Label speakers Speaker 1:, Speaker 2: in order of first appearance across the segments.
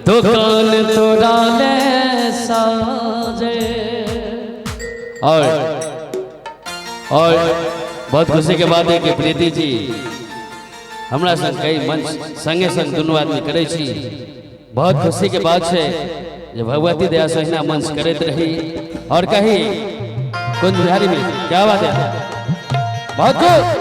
Speaker 1: दुकान तोरा ले साजे। और बहुत खुशी के बात है कि प्रीति जी हमरा संग कई मंच संगे संग दुनू आदमी करे छी। बहुत खुशी के बात है जे भगवती दया से हिना मंच करते रही। और कहीं कुंज बिहारी में क्या बात है, बहुत खूब।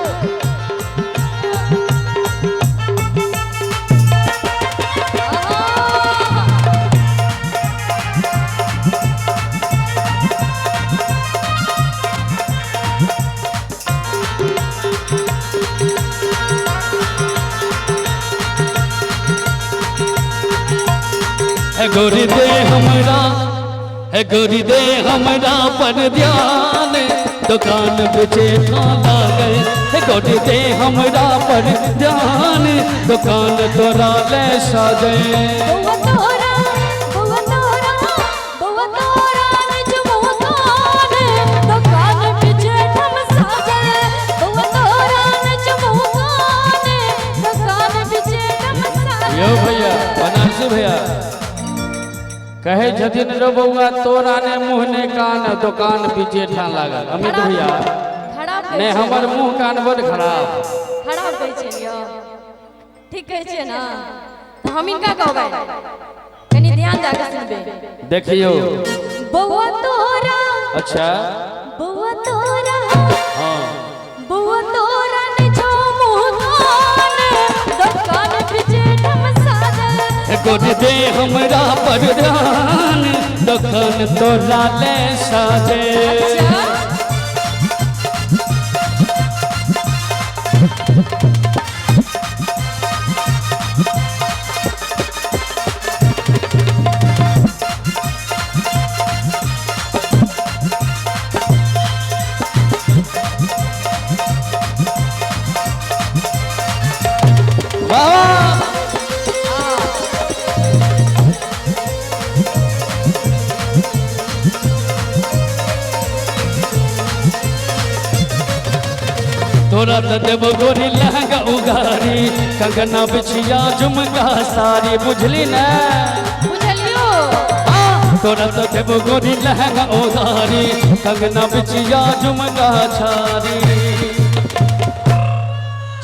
Speaker 1: गोरी दे हमरा, गोरी दे हमरा पर ध्यान, दुकान बेचे खाना गए। गोरी दे हमरा पर ध्यान, दुकान तोरा ले साजे। यो भैया बनारसी भैया कहे छथिन रो बउआ तोरा ने मुंह ने कान, दुकान पीछे ठान लागल। अमित भैया ने हमर मुंह कान बड़ खराब
Speaker 2: कहै छियै, ठीक कहै छियै ना, तो हम इनका कहबै, कनी ध्यान दे के सुनबे।
Speaker 1: देखियो
Speaker 2: बउआ तोरा,
Speaker 1: अच्छा
Speaker 2: बउआ तोरा,
Speaker 1: हां
Speaker 2: बउआ तोरा ने जो मुंह कान, दुकान पीछे ठान साजल।
Speaker 1: गोरी दे हमरा पर ध्यान, दुकान तोरा ले साजे। तोरा तो देव गोरी लहंगा उगारी, कंगना बिछिया झुमका सारी, बुझली ना
Speaker 2: बुझलियो।
Speaker 1: तोरा तो देव गोरी लहंगा उगारी, कंगना बिछिया झुमका छारी।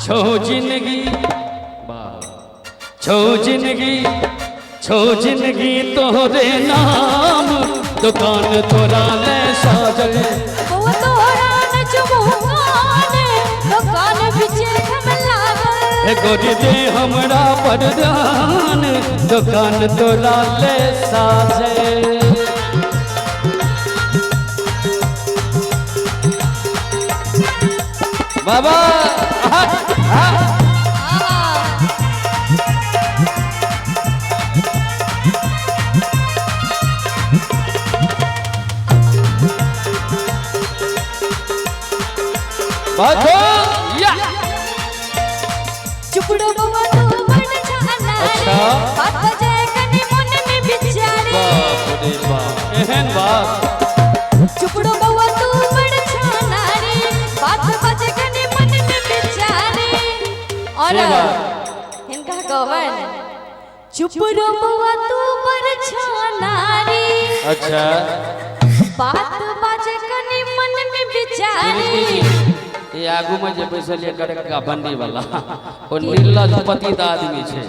Speaker 1: छो जिंदगी छो जिंदगी छो जिंदगी तोरे नाम, दुकान तोरा ले साजल।
Speaker 2: बउआ तोरा ने जो मुंह दुकान पीछे ठान लागल।
Speaker 1: गोरी दे हमरा पर ध्यान, दुकान तोरा ले साजे। बाबा
Speaker 2: चुपड़ो बउआ तू बड़ छाना रे, बात बजे कनी मन में विचारे।
Speaker 1: बाप रे बाप एहन बात।
Speaker 2: चुपड़ो बउआ तू बड़ छाना रे, बात बजे कनी मन में विचारे। और इनका कहवन चुपड़ो बउआ तू बड़ छाना रे,
Speaker 1: अच्छा
Speaker 2: बात बजे कनी मन में विचारे।
Speaker 1: ये आगू में जे बैसल ये का बंडी वाला ओ निर्लज पतित आदमी छे,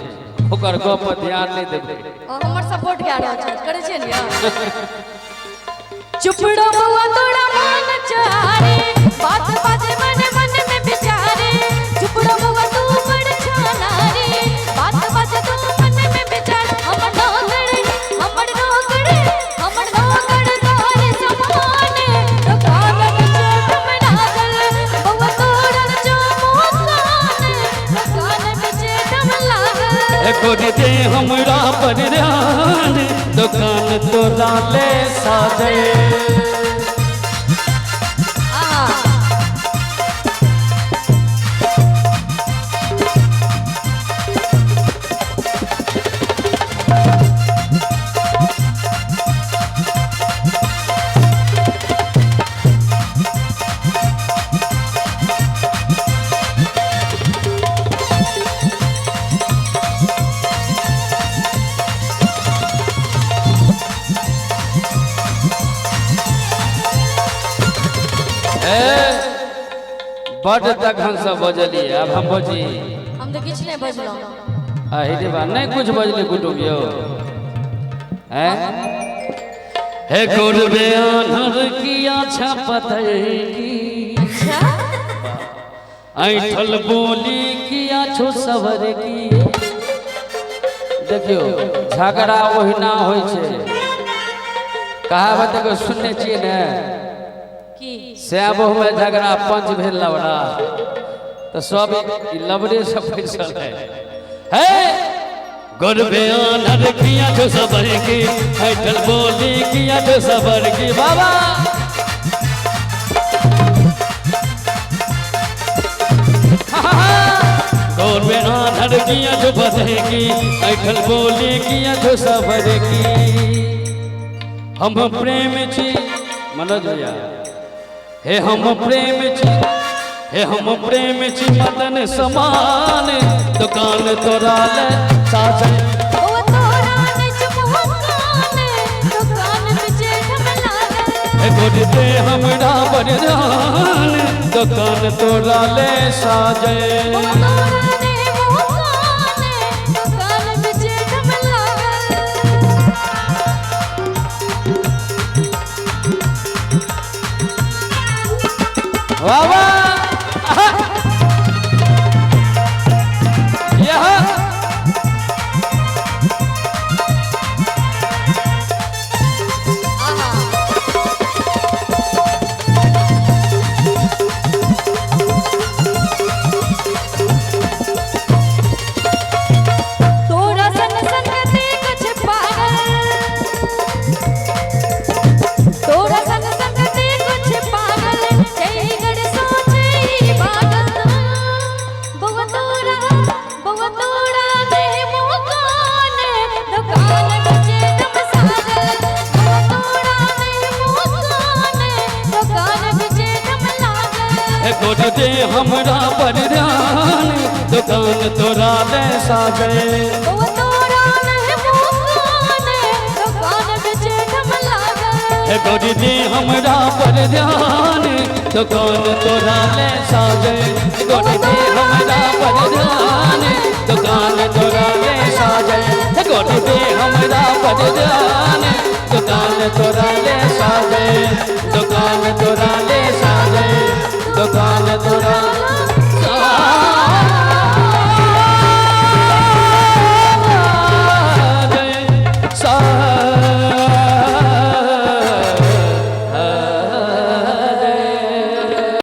Speaker 1: ओकर गप पर ध्यान नहीं देबे।
Speaker 2: हमर सपोर्ट के रहल छै, करे छै ने। चुपड़ो बउआ तोरा मन चारे, बात बाजे मन मन में विचारे। चुपड़ो बउआ तू बड़ छाना रे, बात बाजे तू मन में विचार। हमर नौकरे तोरे समाने, दुकान पीछे ठान लागल। बउआ तोरा जो मुंह कान, दुकान पीछे ठान लागल।
Speaker 1: गोरी दे हमरा पर ध्यान, दुकान तोरा ले साजे। बड़ तक हम सब बजलिए अब हम बजी
Speaker 2: हम तो किछ नहीं बजलो
Speaker 1: अहि रे बा नहीं कुछ बजले कुटुबियो हैं हे गुरबे अनहर किया छपत की
Speaker 2: अच्छा
Speaker 1: ऐठल बोली किया छो सवर की देखियो झगड़ा ओहिना होइ छै कहावत को सुनने छिए ने
Speaker 2: की
Speaker 1: श्याम बहु में झगड़ा पंच भेल लवड़ा तो सब ई लवड़े सब फैसल है गुरबे अनहर किया छो सबर की ऐठल बोली किया छो सबर की बाबा गुरबे अनहर किया छो बधे की ऐठल बोली किया छो सबर की हम प्रेम छी मनोज भैया हे हम प्रेम छी हे हम प्रेम छी मदन समान दुकान तोरा ले साजन
Speaker 2: ओ तोरा ने चुमकाने दुकान बिचे ठमलागे
Speaker 1: हे गोद दे हमरा बरदान दुकान तोरा ले साजे
Speaker 2: ओ तोरा ने मुकाने दुकान बिचे ठमलागे
Speaker 1: वाह वाह
Speaker 2: तोरा संग संगति कुछ पागल तोरा संग संगति कुछ पागल जय गड़ सोचे पागल बहु तोरा दे मुकाने दुकान बचे दम सागल बहु तोरा दे मुकाने दुकान बचे दम लागल
Speaker 1: हे गोद दे हमरा बरदान दुकान तोरा ले साजे
Speaker 2: बहु तोरा दे मुकाने दुकान बचे दम लागल
Speaker 1: हे गोद दे हमरा बरदान दुकान तोरा ले साजे गोद दे हमरा बरदान दुकान तोरा ले साजे हे गोद दे हमरा बरदान दुकान तोरा ले साजे दुकान तोरा ले साजे दुकान